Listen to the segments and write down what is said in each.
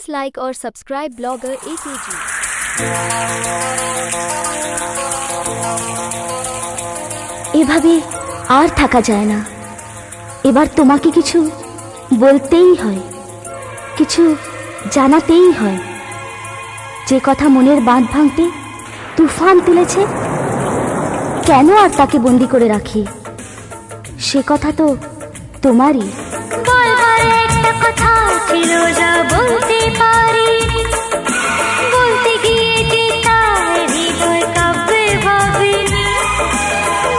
Please like or subscribe blogger AKG. এভাবে আর থাকা যায় না। এবার তোমাকে কিছু বলতেই হয়, কিছু জানাতেই হয়। যে কথা মনের বাঁধ ভাঙতে তুফান তুলেছে, কেন আর তাকে বন্দি করে রাখি? সে কথা তো তোমারই। বলবার একটা কথা ছিল যা বলতে পারি, বলতে গিয়ে যে তার হৃদয় কাঁপবে ভাবিনি।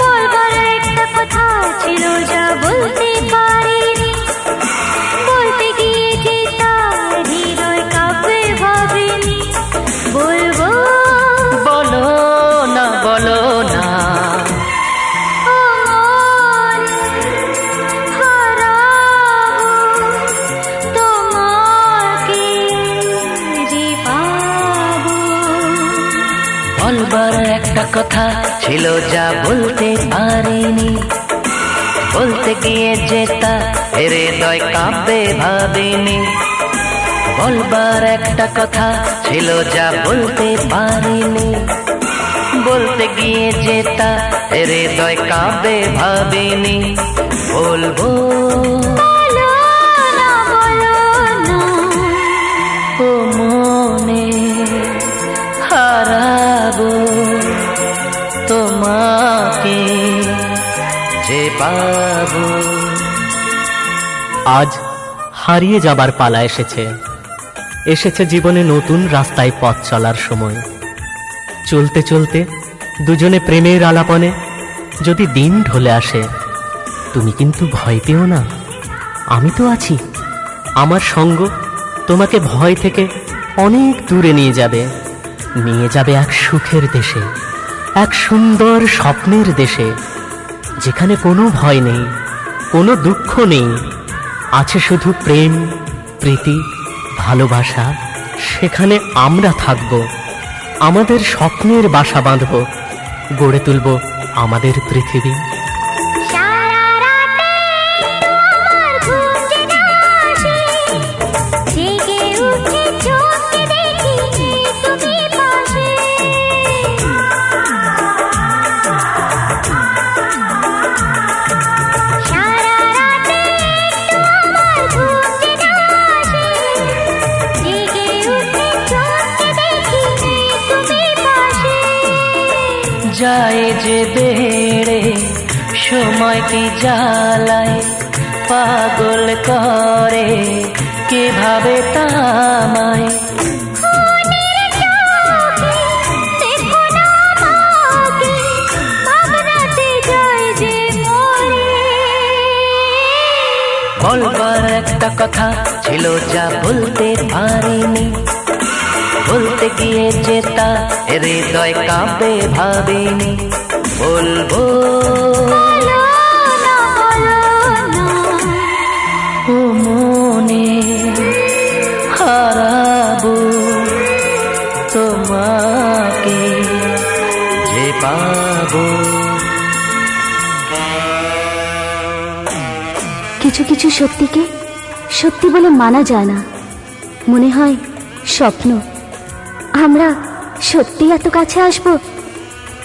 বলবার একটা কথা ছিল যা বলতে পারিনি, বলতে গিয়ে যে তার হৃদয় কাঁপবে ভাবিনি। বলবো বলো না, বলো না, বলবার একটা কথা ছিল যা বলতে পারিনি, বলতে গিয়ে যে তা হৃদয় কাঁপবে ভাবিনি। বলবার একটা কথা ছিল যা বলতে পারিনি, বলতে গিয়ে যে তা হৃদয় কাঁপবে ভাবিনি। বলবো ও মনে হারাবো তোমাকে যে পাবো। আজ হারিয়ে যাবার পালা এসেছে, এসেছে জীবনে নতুন রাস্তায় পথ চলার সময়। চলতে চলতে দুজনে প্রেমের আলাপনে যদি দিন ঢলে আসে, তুমি কিন্তু ভয় পেও না, আমি তো আছি। আমার সঙ্গ তোমাকে ভয় থেকে অনেক দূরে নিয়ে যাবে, নিয়ে যাবে এক সুখের দেশে, এক সুন্দর স্বপ্নের দেশে, যেখানে কোনো ভয় নেই, কোনো দুঃখ নেই, আছে শুধু প্রেম, প্রীতি, ভালোবাসা। সেখানে আমরা থাকব, আমাদের স্বপ্নের বাসা বাঁধব, গড়ে তুলব আমাদের পৃথিবী। যায় যে বেড়ে সময় কি জ্বালায়, পাগল করে কিভাবে তামায়। বলবার একটা কথা ছিল যা বলতে পারিনি, বলতে গিয়ে যে তা হৃদয় কাঁপবে ভাবিনি। বলবো ও মনে হারাবো তোমাকে যে পাবো। কিছু কিছু সত্যিকে সত্যি বলে মানা যায় না, মনে হয় স্বপ্ন। আমরা সত্যি এত কাছে আসবো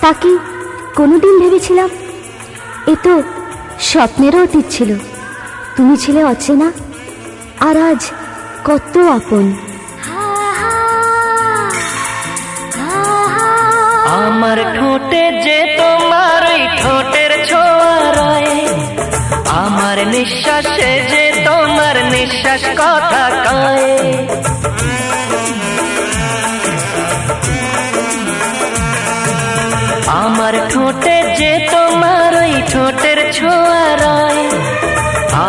তা কি কোনোদিন ভেবেছিলাম? এ তো স্বপ্নেরও অতীত ছিল। তুমি ছিলে অচেনা, আর আজ কত আপন। আমার ঠোঁটে যে তোমার ওই ঠোঁটের ছোঁয়া রয়, আমার নিঃশ্বাসে যে তোমার নিঃশ্বাস কথা কয়। আমার ঠোঁটে যে তোমার ওই ঠোঁটের ছোঁয়া রয়,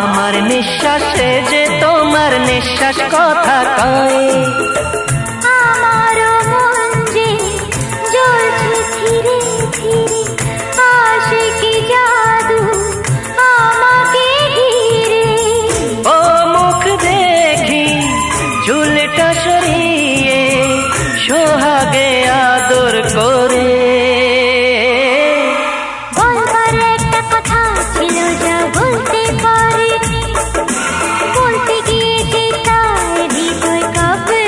আমার নিঃশ্বাসে যে তোমার নিঃশ্বাস কথা কয়। ও মুখ দেখি চুলটা সরিয়ে সোহাগে আদর করে। বলবার একটা কথা ছিল যা বলতে পারিনি, বলতে গিয়ে যে তার হৃদয় কাঁপবে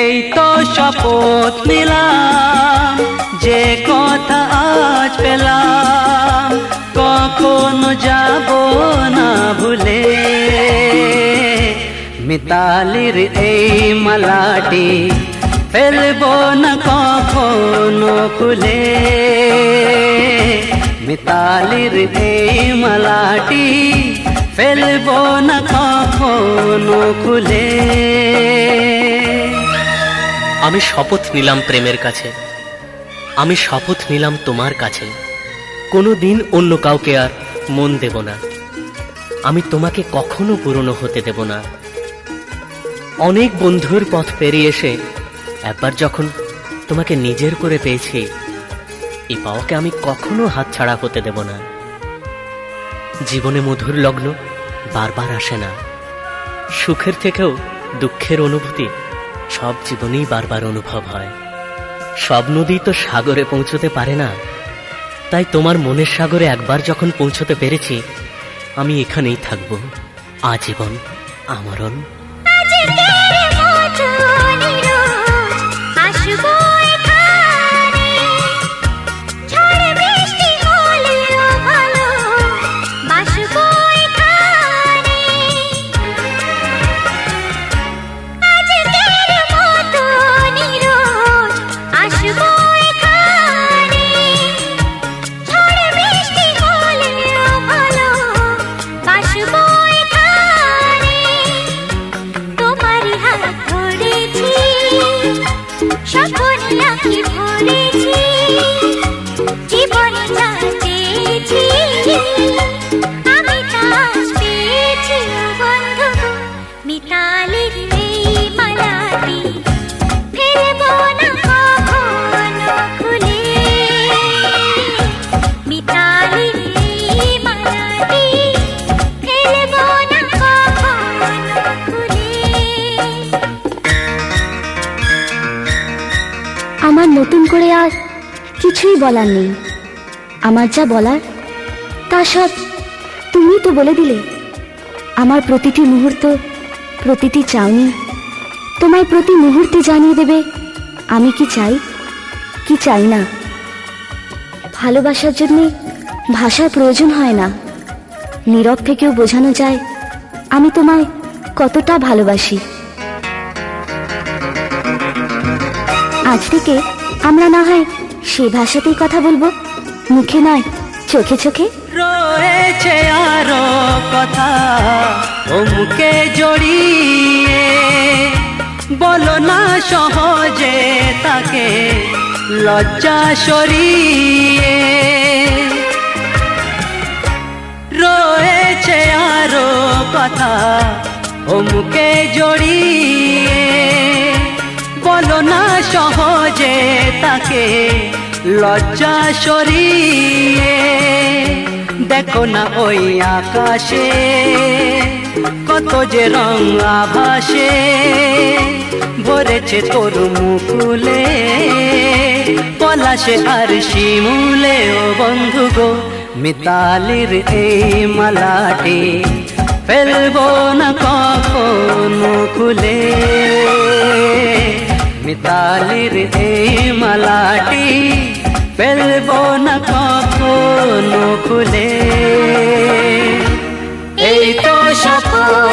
এই তো শপথ নিলাম যে কথা আজ পেলাম কখনো যাব না ভুলে মিতালির এই মালাটি ফেলবো না কখনো খুলে মিতালির এই মালাটি ফেলবো না কখনো খুলে আমি শপথ নিলাম প্রেমের কাছে, আমি শপথ নিলাম তোমার কাছে, কোনো দিন অন্য কাউকে আর মন দেব না, আমি তোমাকে কখনো পুরনো হতে দেব না। অনেক বন্ধুর পথ পেরিয়ে এসে একবার যখন তোমাকে নিজের করে পেয়েছি, এই পাওয়াকে আমি কখনো হাতছাড়া হতে দেব না। জীবনে মধুর লগ্ন বারবার আসে না, সুখের থেকেও দুঃখের অনুভূতি সব জীবনেই বারবার অনুভব হয়। সব নদী তো সাগরে পৌঁছতে পারে না, তাই তোমার মনের সাগরে একবার যখন পৌঁছতে পেরেছি, আমি এখানেই থাকবো আজীবন আমরণ। আমার নতুন করে আর কিছুই বলার নেই, আমার যা বলার তা সব তুমি তো বলে দিলে। আমার প্রতিটি মুহূর্ত, প্রতিটি চাউনি তোমায় প্রতি মুহূর্তে জানিয়ে দেবে আমি কি চাই কি চাই না। ভালোবাসার জন্যে ভাষার প্রয়োজন হয় না, নীরব থেকেও বোঝানো যায় আমি তোমায় কতটা ভালোবাসি। আজ থেকে আমরা না হয় সে ভাষাতেই কথা বলবো, মুখে নয় চোখে চোখে। রয়েছে আরো কথা ও মুখে জড়িয়ে, বলো না সহজে তাকে লজ্জা সরিয়ে। রয়েছে আরো কথা ও মুখে জড়িয়ে, বলো না সহজে তাকে লজ্জা সরিয়ে। দেখো না ওই আকাশে কত যে রং আভাসে ভরেছে তোর মুকুলে, পলাশে আর শিমুলে। ও বন্ধু গো, মিতালির এই মালাটি ফেলবো না কখনো খুলে। মিতালির এই মালাটি ফেলবো না কখনো খুলে। এই তো শপথ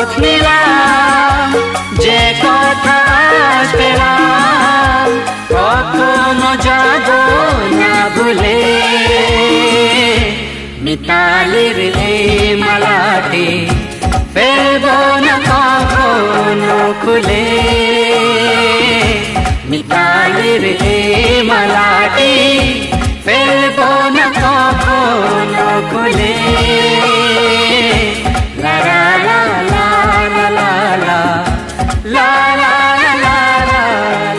মিতালির এই মালাটি ফেলবো না কখনো খুলে, মিতালির এই মালাটি ফেলবো না কখনো খুলে। লা লা লা লা লা লা লা লা লা লা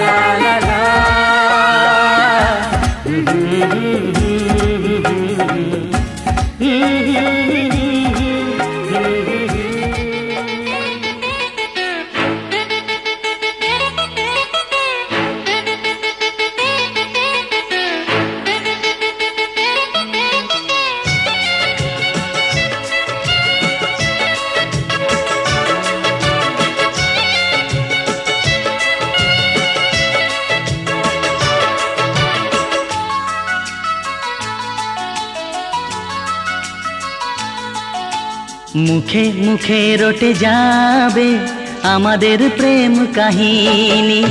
লা লা লা। মুখে মুখে রটে যাবে আমাদের প্রেম কাহিনী,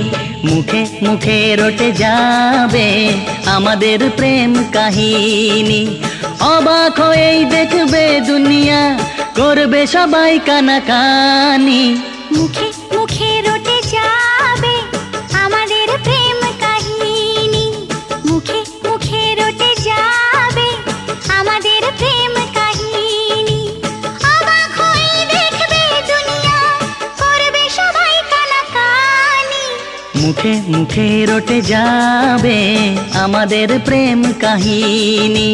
মুখে মুখে রটে যাবে আমাদের প্রেম কাহিনী। অবাক হয়েই দেখবে দুনিয়া, করবে সবাই কানাকানি। মুখে মুখে রটে যাবে আমাদের প্রেম কাহিনী, মুখে মুখে রটে যাবে আমাদের প্রেম কাহিনী। অবাক হয়ে দেখবে দুনিয়া, করবে সবাই কানাকানি। মুখে মুখে রটে যাবে আমাদের প্রেম কাহিনী,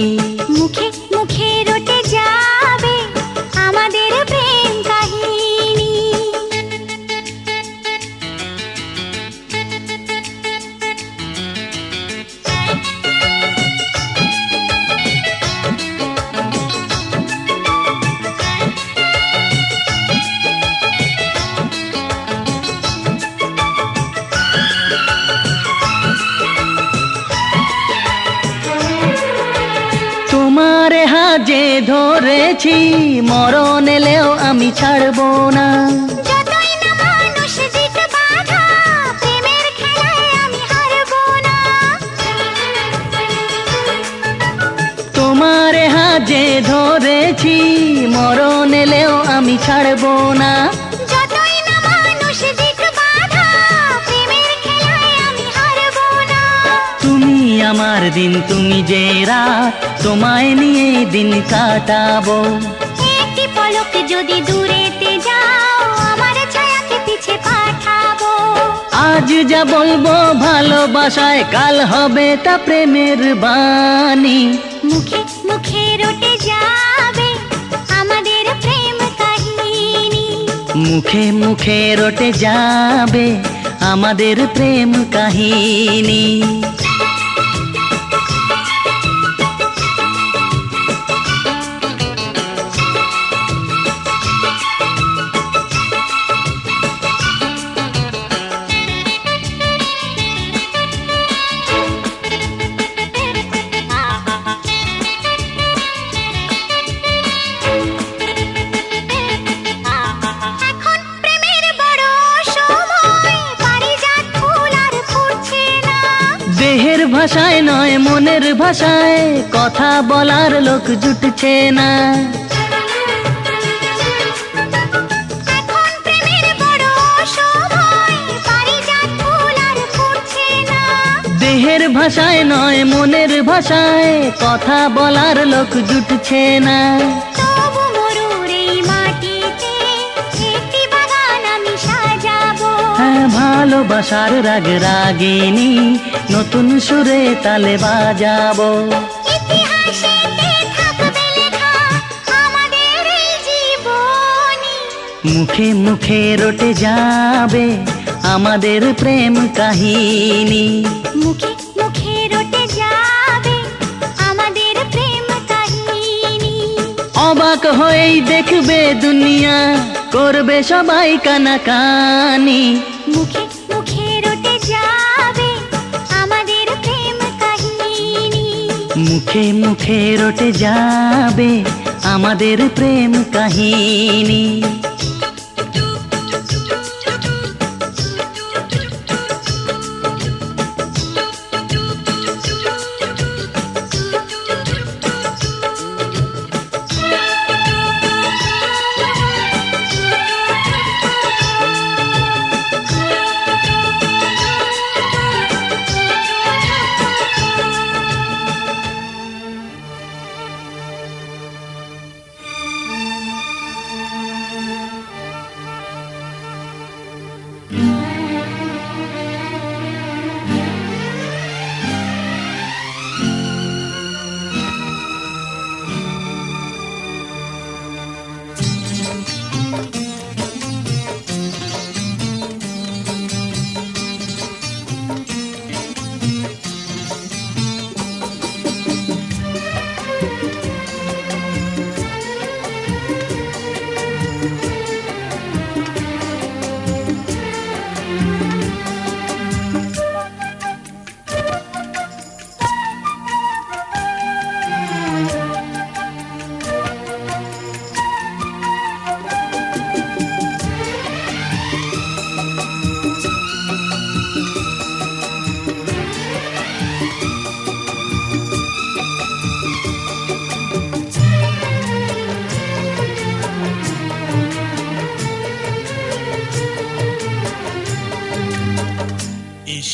মুখে মুখে রটে যাবে আমাদের প্রেম কাহিনী। তোমার হাজে ধরেছি, মরণ এলেও আমি ছাড়বো না। যতই না মানুষ দিক বাধা, প্রেমের খেলায় আমি হারবো না। তোমার হাজে ধরেছি, মরণ এলেও আমি ছাড়বো না। যতই না মানুষ দিক বাধা, প্রেমের খেলায় আমি হারবো না। তুমি আমার দিন, তুমি যে রাত, তোমায় নিয়ে দিন কাটাবো। একটি পলক যদি দূরেতে যাও, আমার ছায়াকে পিছে পাঠাবো। আজ যা বলবো ভালোবাসায়, কাল হবে তা প্রেমের বাণী। মুখে মুখে রটে যাবে আমাদের প্রেম কাহিনী, মুখে মুখে রটে যাবে আমাদের প্রেম কাহিনী। এখন প্রেমের বড় সময়, পারিজাত ফুল আর ফুটছে না। দেহের ভাষায় নয় মনের ভাষায়, কথা বলার লোক জুটছে না। এখন প্রেমের বড় সময়, পারিজাত ফুল আর ফুটছে না। দেহের ভাষায় নয় মনের ভাষায়, কথা বলার লোক জুটছে না। তবু মরুর এই মাটিতে একটি বাগান আমি সাজাবো। হ্যাঁ, ভালোবাসার রাগ রাগিনী, নতুন সুরে তালে বাজাবো। ইতিহাসেতে থাকবে লেখা আমাদের এই জীবনী। মুখে মুখে রটে যাবে আমাদের প্রেম কাহিনী, মুখে মুখে রটে যাবে আমাদের প্রেম কাহিনী। অবাক হয়েই দেখবে দুনিয়া, করবে সবাই কানাকানি। মুখে মুখে রটে যাবে আমাদের প্রেম কাহিনী, মুখে মুখে রটে যাবে আমাদের প্রেম কাহিনী।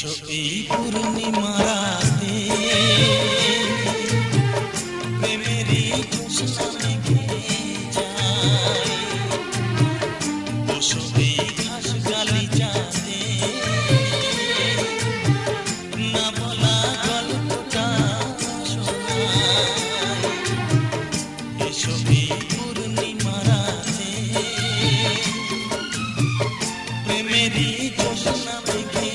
এসো এই পূর্ণিমা রাতে প্রেমেরই জ্যোৎস্না মেঘে যায়, বসো এই ঘাস গালিচাতে না বলা গল্পটা শোনায়। এসো এই পূর্ণিমা রাতে প্রেমেরই জ্যোৎস্না মেঘে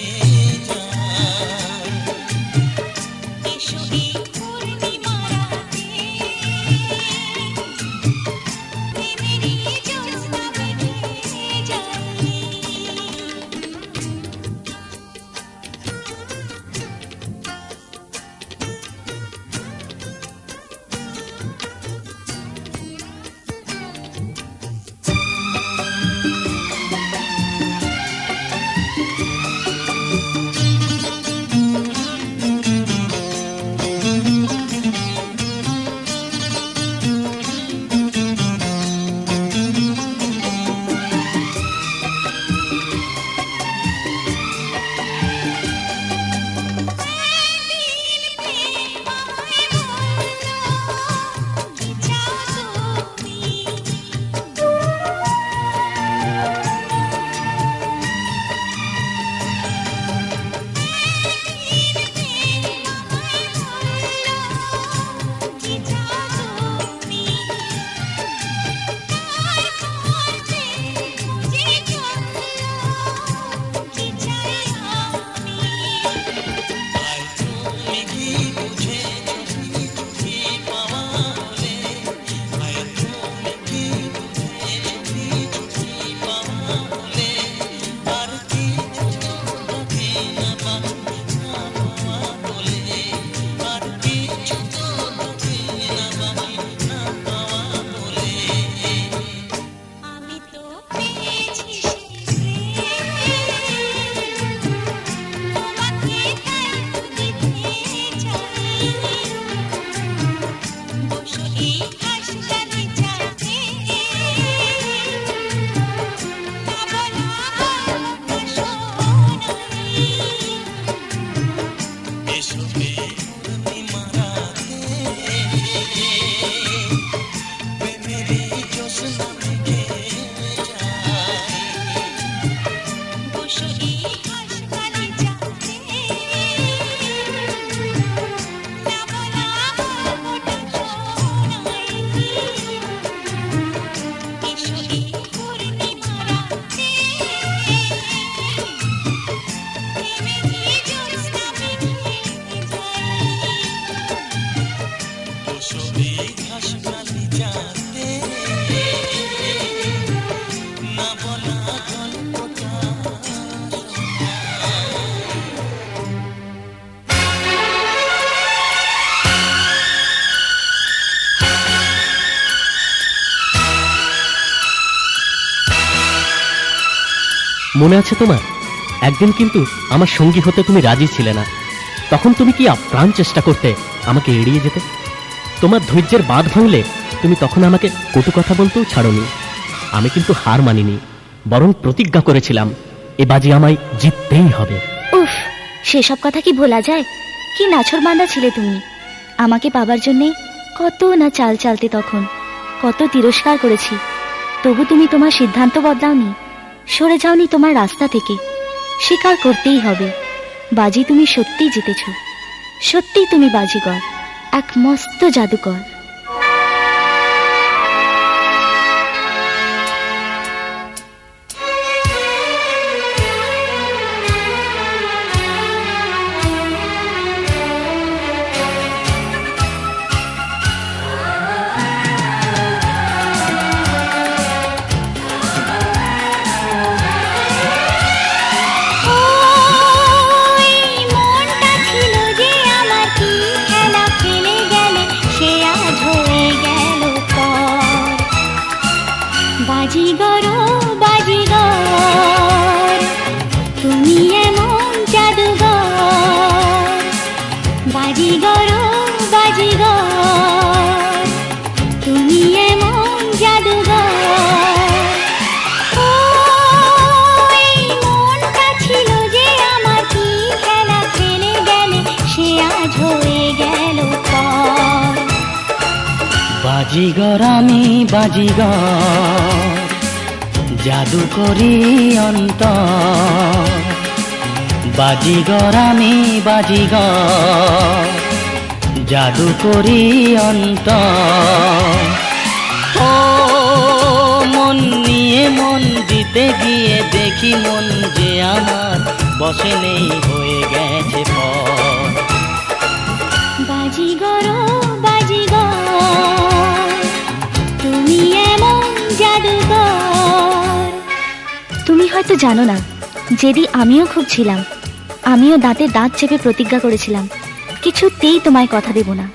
মনে আছে তোমার? একদিন কিন্তু আমার সঙ্গী হতে তুমি রাজি ছিলে না। তখন তুমি কি আপ্রাণ চেষ্টা করতে আমাকে এড়িয়ে যেতে। তোমার ধৈর্যের বাঁধ ভাঙলে তুমি তখন আমাকে কটু কথা বলতেও ছাড়োনি। আমি কিন্তু হার মানিনি, বরং প্রতিজ্ঞা করেছিলাম এ বাজি আমায় জিততেই হবে। উফ, সেসব কথা কি ভোলা যায়? কি নাছোড়বান্দা ছিলে তুমি। আমাকে পাবার জন্যে কত না চাল চালতে, তখন কত তিরস্কার করেছি। তবু তুমি তোমার সিদ্ধান্ত বদলাওনি, সরে যাওনি তোমার রাস্তা থেকে। স্বীকার করতেই হবে, বাজি তুমি সত্যিই জিতেছ। সত্যিই তুমি বাজিগর, এক মস্ত জাদুকর। মনটা ছিল যে আমার, কি খেলা খেলে গেলে সে আজ বাজিগর আমি বাজিগর, জাদু করি অন্তর। বাজিগর আমি বাজিগর, জাদু করি অন্তর। ও মন নিয়ে মন দিতে গিয়ে দেখি মন যে আমার বসে নেই, হয়ে গেছে পর। বাজিগর বাজিগর, তুমি এমন জাদুকর। তুমি হয়তো জানো না, যেদি আমিও খুব ছিলাম, আমিও দাঁতে দাঁত চেপে প্রতিজ্ঞা করেছিলাম কিছুতেই তোমায় কথা দেব না।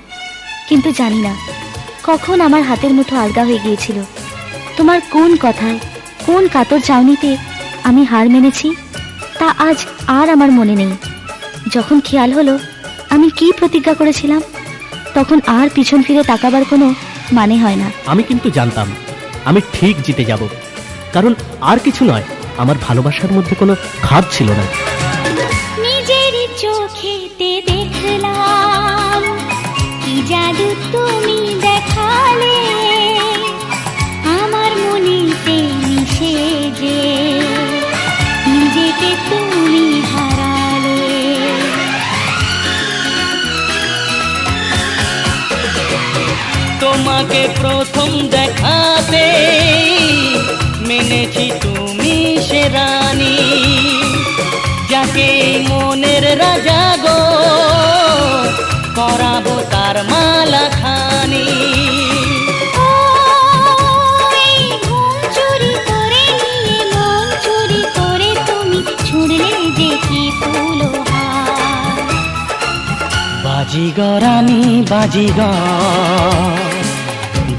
কিন্তু জানি না কখন আমার হাতের মুঠো আলগা হয়ে গিয়েছিল। তোমার কোন কথায়, কোন কাতর চাউনিতে আমি হার মেনেছি তা আজ আর আমার মনে নেই। যখন খেয়াল হলো আমি কি প্রতিজ্ঞা করেছিলাম, তখন আর পিছন ফিরে তাকাবার কোনো মানে হয় না। আমি কিন্তু জানতাম আমি ঠিক জিতে যাব, কারণ আর কিছু নয়, আমার ভালোবাসার মধ্যে কোনো খাদ ছিল না। নিজের চোখেতে দেখলাম কি জাদু তুমি দেখালে, আমার মনেতে মিশে যে নিজেকে তুমি হারালে। তোমাকে প্রথম দেখাতে মেনেছি তুমি সে রানী, যাকে মনের রাজা গো করাবো তার মালা খানি। ওই ঘুম চুরি করে নিয়ে মন চুরি করে তুমি ছুঁড়লে যে কি ফুলহার। বাজিগর আমি বাজিগর,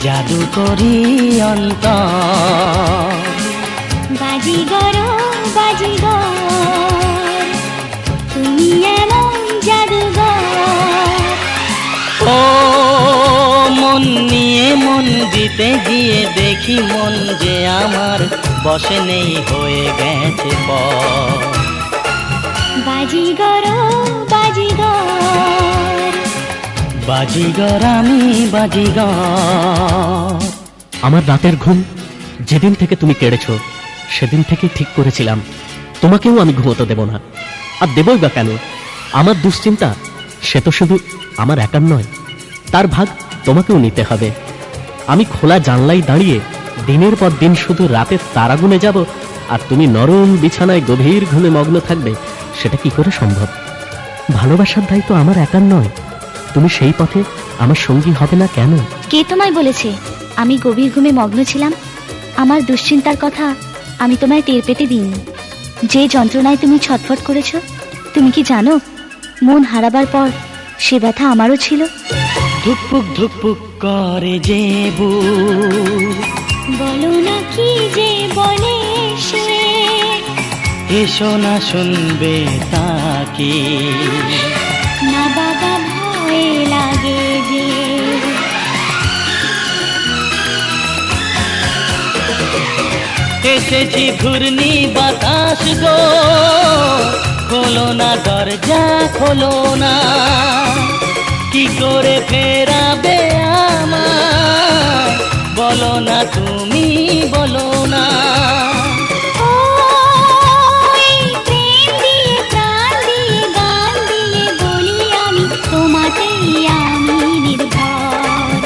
জাদু করি অন্তর। বাজিগর বাজিগর, তুমি এমন জাদুকর। ও মন নিয়ে মন দিতে গিয়ে দেখি মন যে আমার বসে নেই, হয়ে গেছে পর। বাজিগর বাজিগর, বাজিগর আমি বাজিগর। আমার রাতের ঘুম যেদিন থেকে তুমি কেড়েছ, সেদিন থেকে ঠিক করেছিলাম তোমাকেও আমি ঘুমোতে দেব না। আর দেবই বা কেন? আমার দুশ্চিন্তা সে তো শুধু আমার একার নয়, তার ভাগ তোমাকেও নিতে হবে। আমি খোলা জানলায় দাঁড়িয়ে দিনের পর দিন শুধু রাতের তারা গুনে যাব, আর তুমি নরম বিছানায় গভীর ঘুমে মগ্ন থাকবে, সেটা কি করে সম্ভব? ভালোবাসার দায়িত্ব আমার একার নয়, তুমি সেই পথে আমার সঙ্গী হবে না কেন? কে তোমায় বলেছে আমি গভীর ঘুমে মগ্ন ছিলাম? আমার দুশ্চিন্তার কথা আমি তোমায় টের পেতে দিইনি। যে যন্ত্রণায় তুমি ছটফট করেছ, তুমি কি জানো মন হারাবার পর সে ব্যথা আমারও ছিল। ধুকপুক ধুকপুক করে যে বুক, বলো না কি যে বলে সে, এসো না শুনবে তাকে। না বাবা ভয় লাগে যে, এসেছি ঘূর্ণি বাতাস গো, খোলো না দরজা খোলো না, কি করে ফেরাবে আমায়, বলো না তুমি বলো না। ওই প্রেম দিয়ে প্রাণ দিয়ে গান দিয়ে বলি আমি তোমাতেই আমি নির্ভর।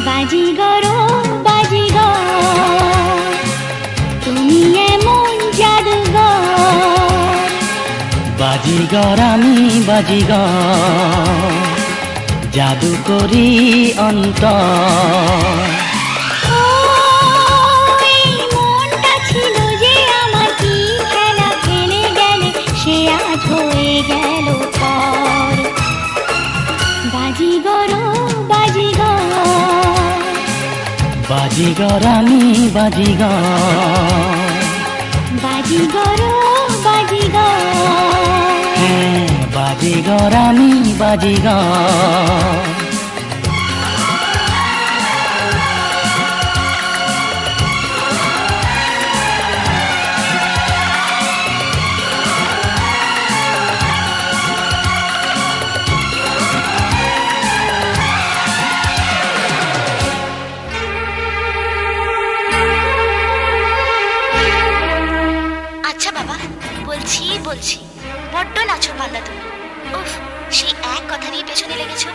বাজিগর বাজিগর, তুমি এমন জাদুকর। বাজিগর আমি বাজিগর, জাদু করি অন্তর। ওই মনটা ছিল যে আমার কি খেলা খেলে গেলে, সে আজ হয়ে গেল পর। বাজিগর বাজিগর, বাজিগর আমি বাজিগর, বাজিগর বাজিগর, হ্যাঁ বাজিগর আমি বাজিগর। বলছি বলছি, বড্ড নাচর বান্দা তুমি। উফ, সেই এক কথা নিয়ে পেছনে লেগেছো।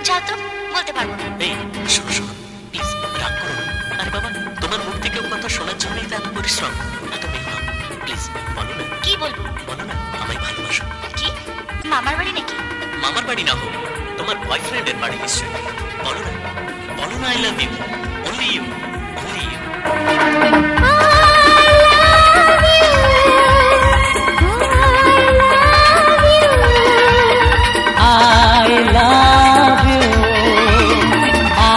যাও তো, বলতে পারবো না। এই শোনো শোনো, প্লিজ রাগ করো না। আরে বাবা, তোমার মুখ থেকে কথা শোনার জন্যই তো এত পরিশ্রম, এত মেহনত। প্লিজ বলো না। কি বলবো? বলো না আমায় ভালোবাসো। কি মামার বাড়ি নাকি? মামার বাড়ি না হোক, তোমার বয়ফ্রেন্ডের বাড়ি নিশ্চয়ই। বলো না, বলো না I love you, only you, only you. I love you, I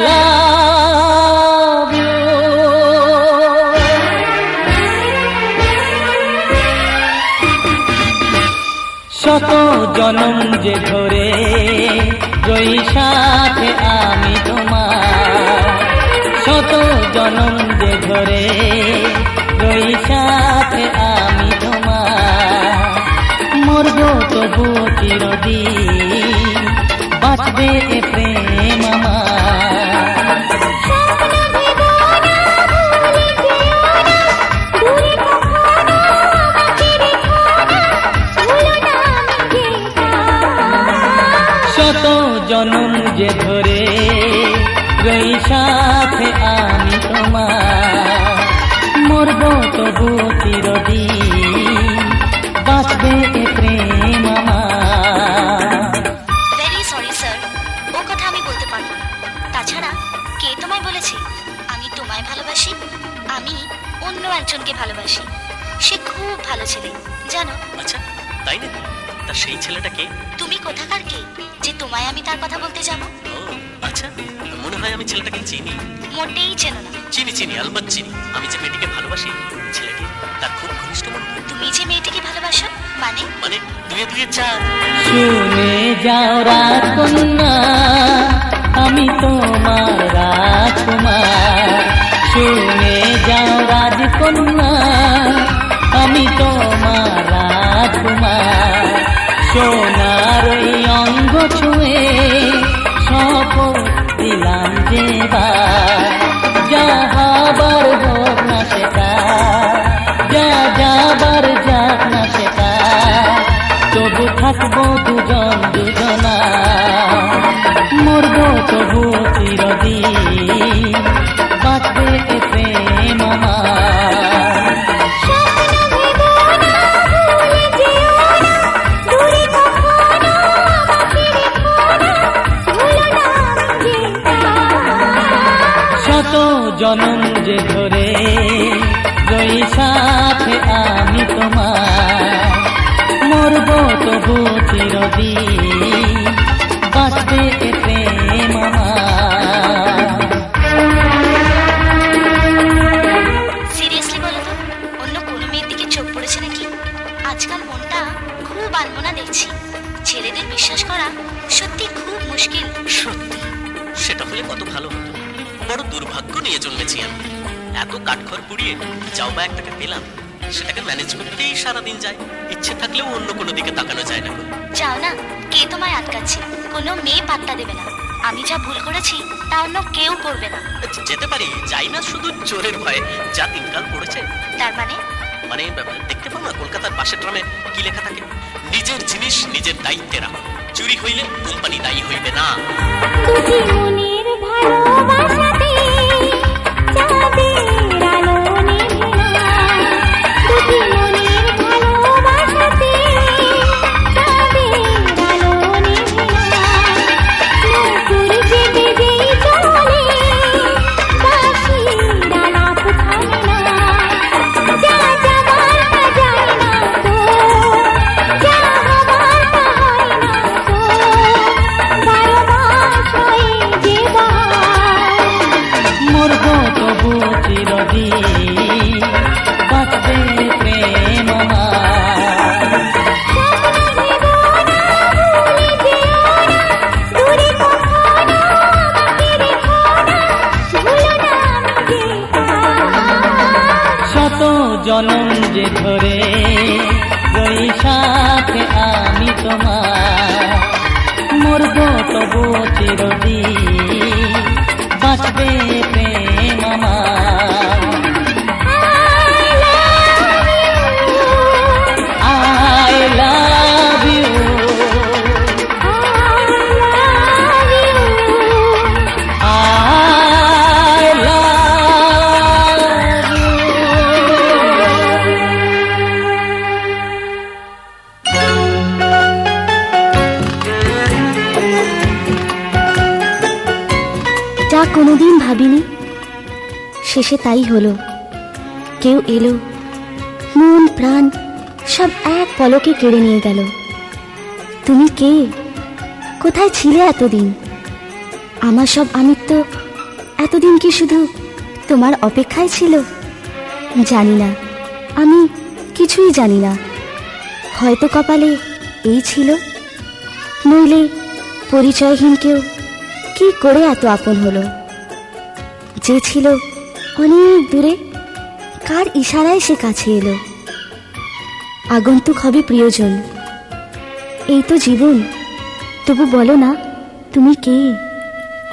love you. শত জনম যে ধরে রই সাথে আমি তোমার, শত জনম যে ধরে রই সাথে আমি তোমার, মরব তবু চিরদিন বাঁচবে এ প্রেম আমার। শত জনম যে ধরে রই সাথে আমি তোমার, মরব তবু চিরদিন বাঁচবে এ প্রেম আমার। ভেরি সরি স্যার, ও কথা আমি বলতে পারবো না। তাছাড়া কে তোমায় বলেছে আমি তোমায় ভালোবাসি? আমি অন্য একজনকে ভালোবাসি। সে খুব ভালো ছেলে, জানো? আচ্ছা তাই না? তা সেই ছেলেটা কে? তুমি কোথাকার কে যে তোমায় আমি তার কথা বলতে যাবো? ও আচ্ছা, মনে হয় আমি ছেলেটাকে চিনি। মোটেই চেনো না। চিনি চিনি, আলবাত চিনি। আমি যে মেয়েটিকে ভালোবাসি, ছেলেটি তার খুব ঘনিষ্ঠ বন্ধু। তুমি যে মেয়েটিকে ভালোবাসো মানে? মানে দুয়ে দুয়ে চার। শুনে যাও রাজকন্যা, আমি তোমার রাজকুমার। শুনে যাও রাজকন্যা, আমি তোমার রাজকুমার। সোনার ওই অঙ্গ ছুঁয়ে শপথ দিলাম যে যাবার হোক না সেটা, যাবার যাক না সেটা, তবু থাকবো দুজন দুজনা, মরবো তবু চিরদিন বাঁচবে এ প্রেম আমার। শত জনম যে ধরে রই সাথে আমি তোমার, মরব তবু চিরদিন বাঁচবে এ প্রেম আমার। সিরিয়াসলি বলো তো, অন্য কোনো মেয়ের দিকে চোখ পড়েছে নাকি? আজকাল মনটা খুব আনমনা দেখছি। ছেলেদের বিশ্বাস করা সত্যি খুব মুশকিল। সত্যি, সেটা হলে কত ভালো হতো। বড় দুর্ভাগ্য নিয়ে জন্মেছি আমি। এত কাঠখড় পুড়িয়ে যাও বা একটাকে পেলাম, সেটাকে ম্যানেজ করতেই সারাদিন যায়। ইচ্ছে থাকলেও অন্য কোনো দিকে তাকানো যায় না। যাও না, কে তোমায় আটকাচ্ছে? কোনো মেয়ে পাত্তা দেবে না। আমি যা ভুল করেছি তা অন্য কেউ করবে না। যেতে পারি, যাই না শুধু চোরের ভয়ে, যা দিনকাল পড়েছে। তার মানে? মানে দেখতে পাও না কলকাতার পাশের ট্রামে কি লেখা থাকে? নিজের জিনিস নিজের দায়িত্বে রাখো, চুরি হইলে কোম্পানি দায়ী হইবে না। দুটি মনের ভালোবাসাতে চাঁদের আলো নেভে না, দুটি মনের ভালোবাসাতে চাঁদের আলো নেভে না, নূপুর যেতে যেই চলে বাঁশির আলাপ থামে না, যা যাবার তা যায় না তো, যা হবার তা হয় না তো, 12 মাস হয়ে যে মরব তবু চিরদিন বাঁচবে প্রেম আমার। শত জনম যে ধরে রই সাথে আমি তোমার, মরব তবু চিরদিন বাঁচবে প্রেম আমার। কোনোদিন ভাবিনি, শেষে তাই হলো। কেউ এলো, মন প্রাণ সব এক পলকে কেড়ে নিয়ে গেল। তুমি কে? কোথায় ছিলে এতদিন? আমার সব আমিত্ব এতদিন কি শুধু তোমার অপেক্ষায় ছিল? জানি না, আমি কিছুই জানি না। হয়তো কপালে এই ছিল, নইলে পরিচয়হীন কেউ কি করে এত আপন হলো? যে ছিল অনেক দূরে, কার ইশারায় সে কাছে এলো? আগন্তুক হবে প্রিয়জন, এই তো জীবন। তবু বলো না, তুমি কে?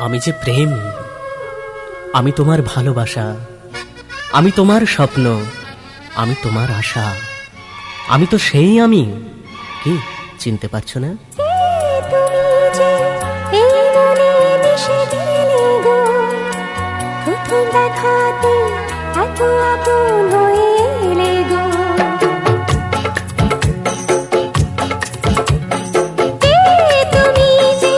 আমি যে প্রেম, আমি তোমার ভালোবাসা, আমি তোমার স্বপ্ন, আমি তোমার আশা। আমি তো সেই আমি। কি চিনতে পারছো না? তুমি যে এই মনে মিশে গেলে গো, প্রথম দেখাতে এত আপন হয়ে এলে গো। তুমি যে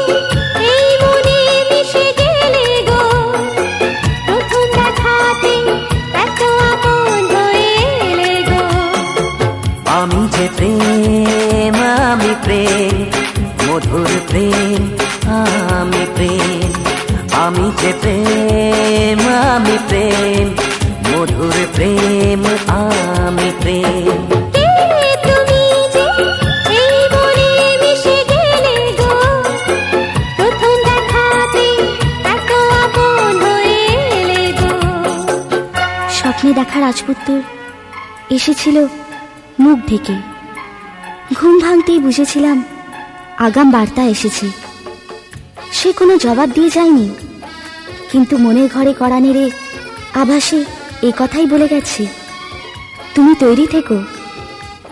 এই মনে মিশে গেলে গো, প্রথম দেখাতে এত আপন হয়ে এলে গো। আমি যে প্রেম, আমি প্রেম, মধুর প্রেম, আমি প্রেম। আমি যে প্রেম, আমি প্রেম, মধুর প্রেম, আমি প্রেম। তুমি যে এই মনে মিশে গেলে গো, প্রথম দেখাতে এত আপন হয়ে এলে গো। স্বপ্নে দেখা রাজপুত্র এসেছিল মুখ ঢেকে। ঘুম ভাঙতেই বুঝেছিলাম আগাম বার্তা এসেছে। সে কোনো জবাব দিয়ে যায়নি, কিন্তু মনের ঘরে কড়া নেড়ে আভাসে এ কথাই বলে গেছে, তুমি তৈরি থেকো,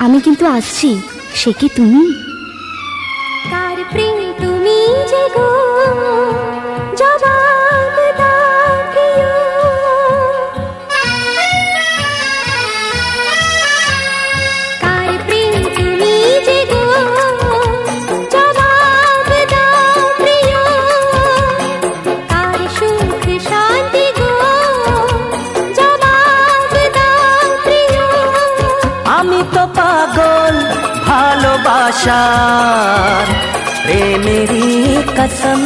আমি কিন্তু আসছি। সে কি তুমি? কার প্রেম তুমি যে গো, জবাব দাও প্রিয়। কার প্রেম তুমি যে গো, জবাব দাও প্রিয়। কার সুখ শান্তি গো, জবাব দাও প্রিয়। আমি তো পাগল ভালোবাসার, প্রেমেরই কসম।